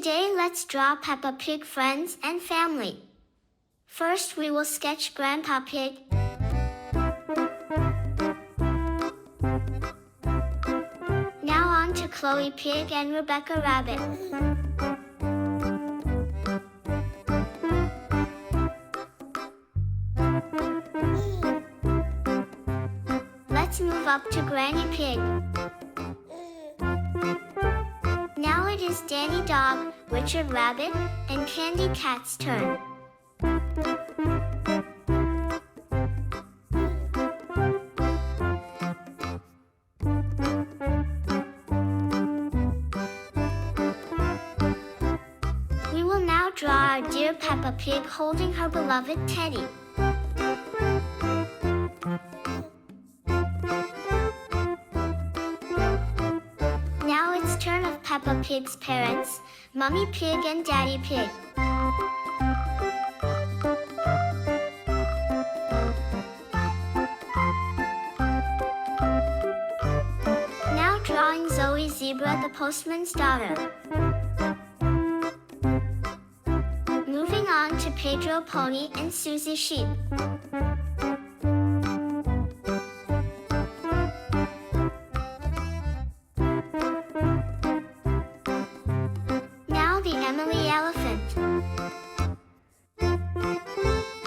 Today let's draw Peppa Pig friends and family. First we will sketch Grandpa Pig. Now on to Chloe Pig and Rebecca Rabbit. Let's move up to Granny Pig. Now it is Danny Dog, Richard Rabbit, and Candy Cat's turn. We will now draw our dear Peppa Pig holding her beloved Teddy. Now it's turn of Peppa Pig's parents, Mummy Pig and Daddy Pig. Now drawing Zoe Zebra, the postman's daughter. Moving on to Pedro Pony and Susie Sheep. Now the Emily Elephant.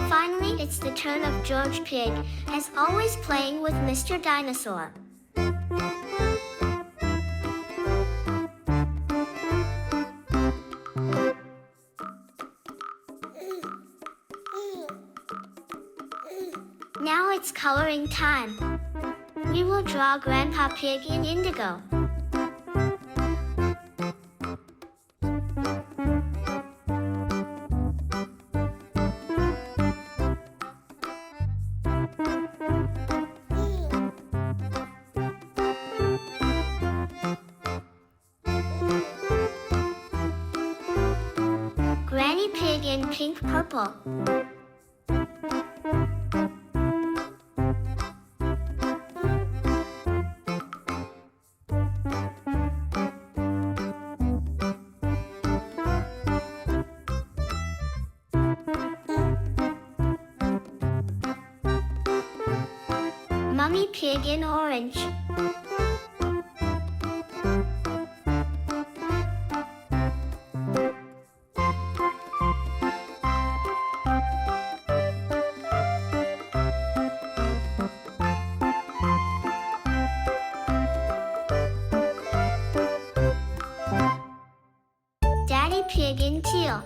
Finally, it's the turn of George Pig, as always playing with Mr. Dinosaur. Now it's coloring time. We will draw Grandpa Pig in indigo. Granny Pig in pink purple. Mummy Pig in orange. Daddy Pig in teal.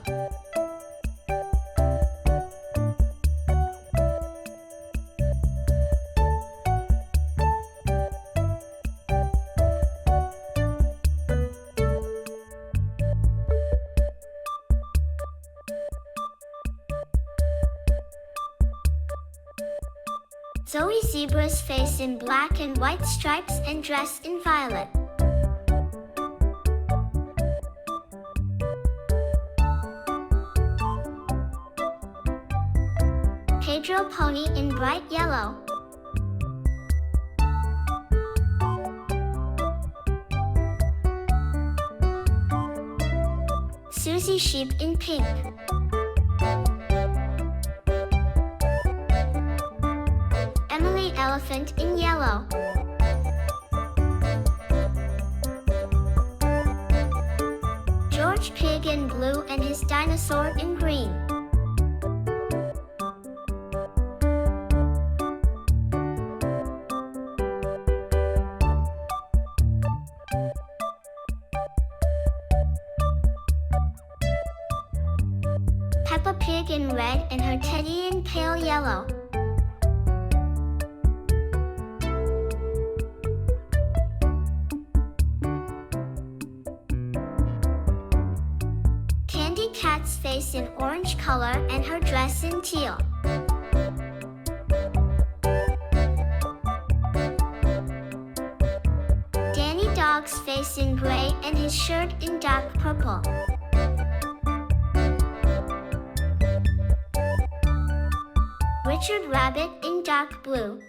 Zoe Zebra's face in black and white stripes and dress in violet. Pedro Pony in bright yellow. Susie Sheep in pink. Emily Elephant in yellow. George Pig in blue and his dinosaur in green. Peppa Pig in red and her teddy in pale yellow. Candy Cat's face in orange color and her dress in teal. Danny Dog's face in gray and his shirt in dark purple. Richard Rabbit in dark blue.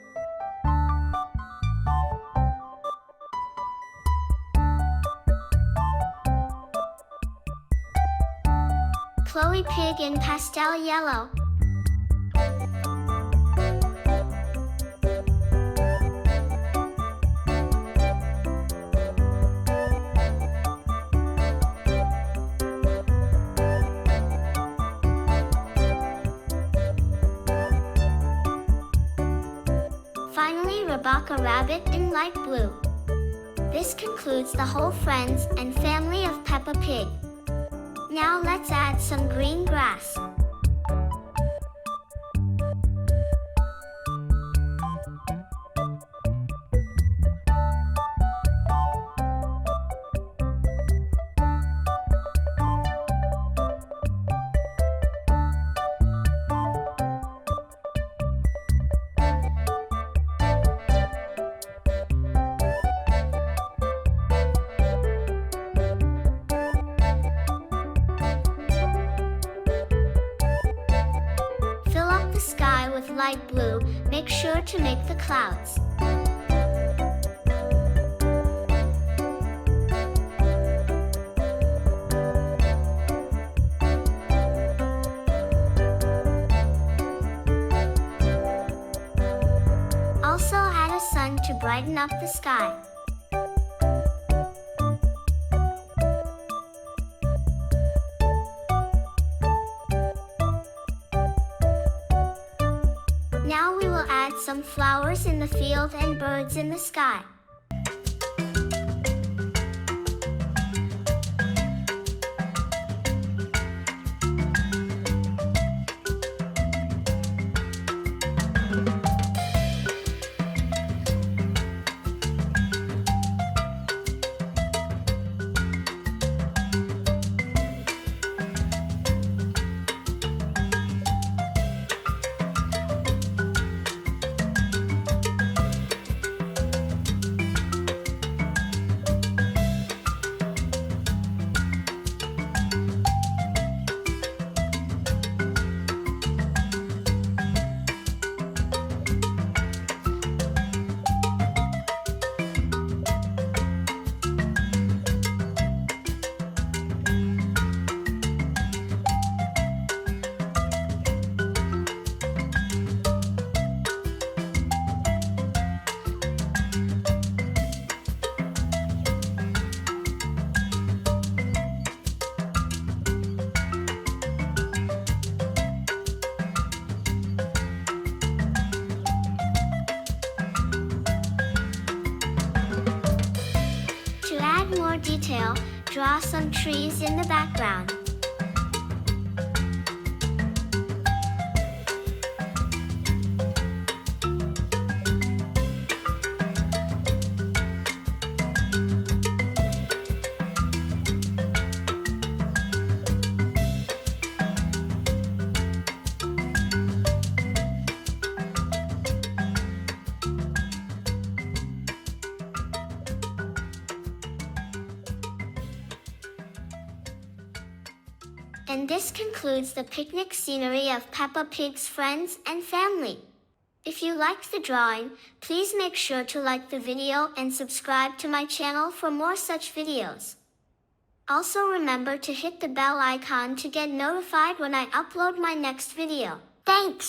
Chloe Pig in pastel yellow. Finally, Rebecca Rabbit in light blue. This concludes the whole friends and family of Peppa Pig. Now let's add some green grass. The sky with light blue, make sure to make the clouds. Also add a sun to brighten up the sky. Now we will add some flowers in the field and birds in the sky. To add more detail, draw some trees in the background. And this concludes the picnic scenery of Peppa Pig's friends and family. If you liked the drawing, please make sure to like the video and subscribe to my channel for more such videos. Also remember to hit the bell icon to get notified when I upload my next video. Thanks!